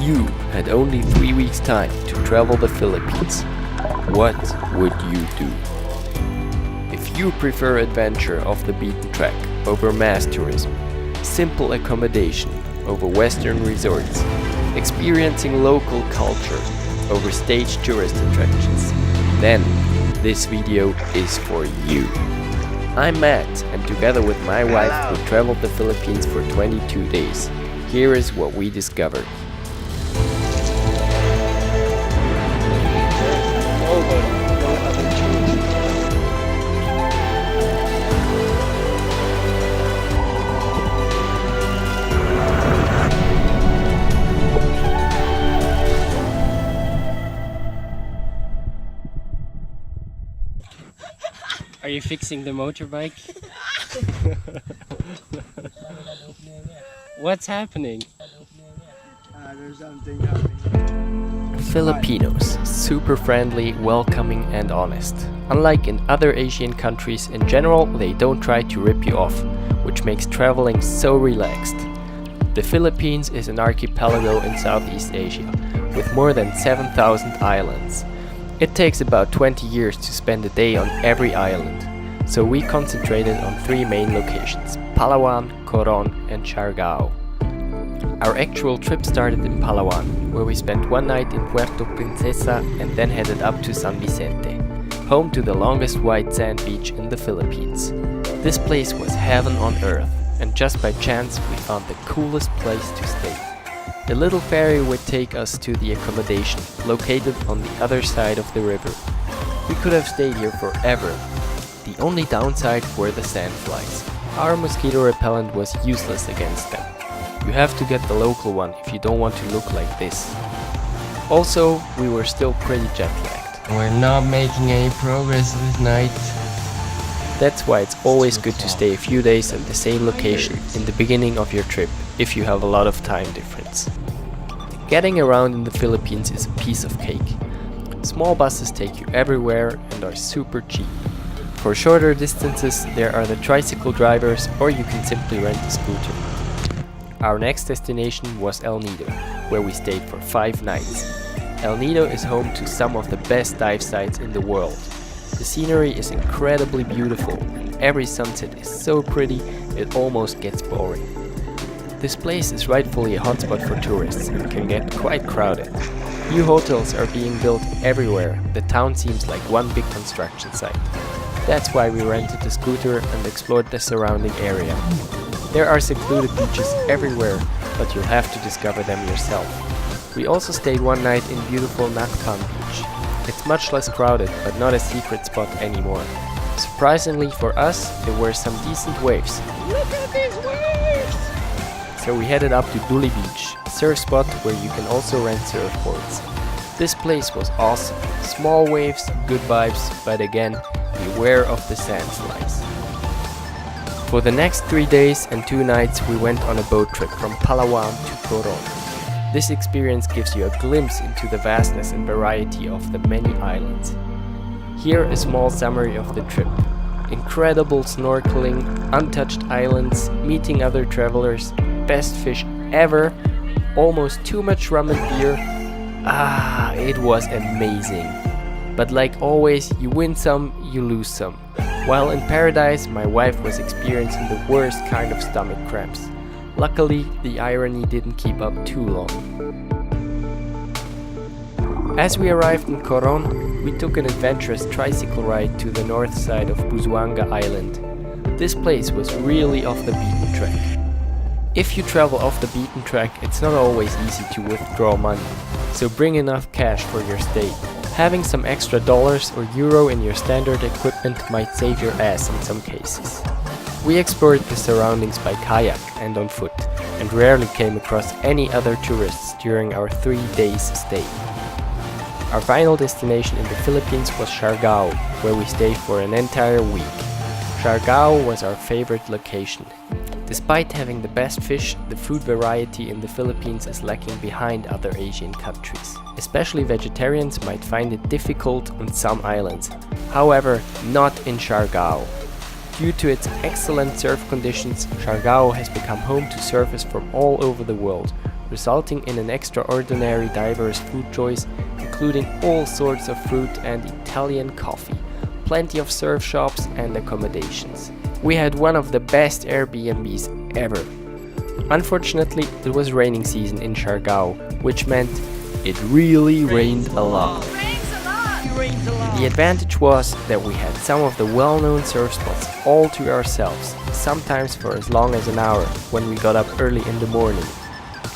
you had only 3 weeks time to travel the Philippines, what would you do? If you prefer adventure off the beaten track over mass tourism, simple accommodation over Western resorts, experiencing local culture over staged tourist attractions, then this video is for you. I'm Matt, and together with my wife we traveled the Philippines for 22 days. Here is what we discovered. Are you fixing the motorbike? What's happening? There's something happening. Filipinos, super friendly, welcoming and honest. Unlike in other Asian countries in general, they don't try to rip you off, which makes traveling so relaxed. The Philippines is an archipelago in Southeast Asia, with more than 7,000 islands. It takes about 20 years to spend a day on every island, so we concentrated on 3 main locations: Palawan, Coron and Siargao. Our actual trip started in Palawan, where we spent 1 night in Puerto, Princessa and then headed up to San Vicente, home to the longest white sand beach in the Philippines. This place was heaven on earth, and just by chance we found the coolest place to stay. The little ferry would take us to the accommodation, located on the other side of the river. We could have stayed here forever. The only downside were the sandflies. Our mosquito repellent was useless against them. You have to get the local one if you don't want to look like this. Also, we were still pretty jet-lagged. We're not making any progress this night. That's why it's always good to stay a few days at the same location in the beginning of your trip, if you have a lot of time difference. Getting around in the Philippines is a piece of cake. Small buses take you everywhere and are super cheap. For shorter distances, there are the tricycle drivers, or you can simply rent a scooter. Our next destination was El Nido, where we stayed for 5 nights. El Nido is home to some of the best dive sites in the world. The scenery is incredibly beautiful, and every sunset is so pretty it almost gets boring. This place is rightfully a hotspot for tourists and can get quite crowded. New hotels are being built everywhere. The town seems like one big construction site. That's why we rented a scooter and explored the surrounding area. There are secluded beaches everywhere, but you'll have to discover them yourself. We also stayed 1 night in beautiful Nacpan beach. It's much less crowded, but not a secret spot anymore. Surprisingly for us, there were some decent waves. Look at these waves! So we headed up to Duli beach, a surf spot where you can also rent surfboards. This place was awesome. Small waves, good vibes, but again, beware of the sandflies. For the next 3 days and 2 nights we went on a boat trip from Palawan to Coron. This experience gives you a glimpse into the vastness and variety of the many islands. Here a small summary of the trip. Incredible snorkeling, untouched islands, meeting other travelers, best fish ever, almost too much rum and beer. It was amazing. But like always, you win some, you lose some. While in paradise, my wife was experiencing the worst kind of stomach cramps. Luckily, the irony didn't keep up too long. As we arrived in Coron, we took an adventurous tricycle ride to the north side of Busuanga Island. This place was really off the beaten track. If you travel off the beaten track, it's not always easy to withdraw money, so bring enough cash for your stay. Having some extra dollars or euro in your standard equipment might save your ass in some cases. We explored the surroundings by kayak and on foot, and rarely came across any other tourists during our 3 days stay. Our final destination in the Philippines was Siargao, where we stayed for an entire week. Siargao was our favorite location. Despite having the best fish, the food variety in the Philippines is lacking behind other Asian countries. Especially vegetarians might find it difficult on some islands. However, not in Siargao. Due to its excellent surf conditions, Siargao has become home to surfers from all over the world, resulting in an extraordinary diverse food choice, including all sorts of fruit and Italian coffee, plenty of surf shops and accommodations. We had one of the best Airbnbs ever. Unfortunately, it was raining season in Siargao, which meant it really rained a lot. The advantage was that we had some of the well-known surf spots all to ourselves, sometimes for as long as an hour when we got up early in the morning.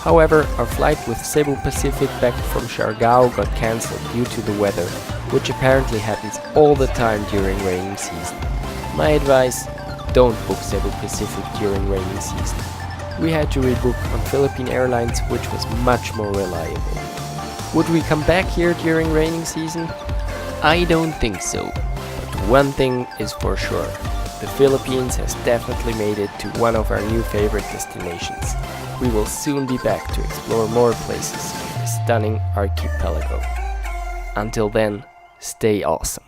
However, our flight with Cebu Pacific back from Siargao got cancelled due to the weather, which apparently happens all the time during raining season. My advice: don't book Cebu Pacific during raining season. We had to rebook on Philippine Airlines, which was much more reliable. Would we come back here during raining season? I don't think so, but one thing is for sure: the Philippines has definitely made it to one of our new favorite destinations. We will soon be back to explore more places in this stunning archipelago. Until then, stay awesome.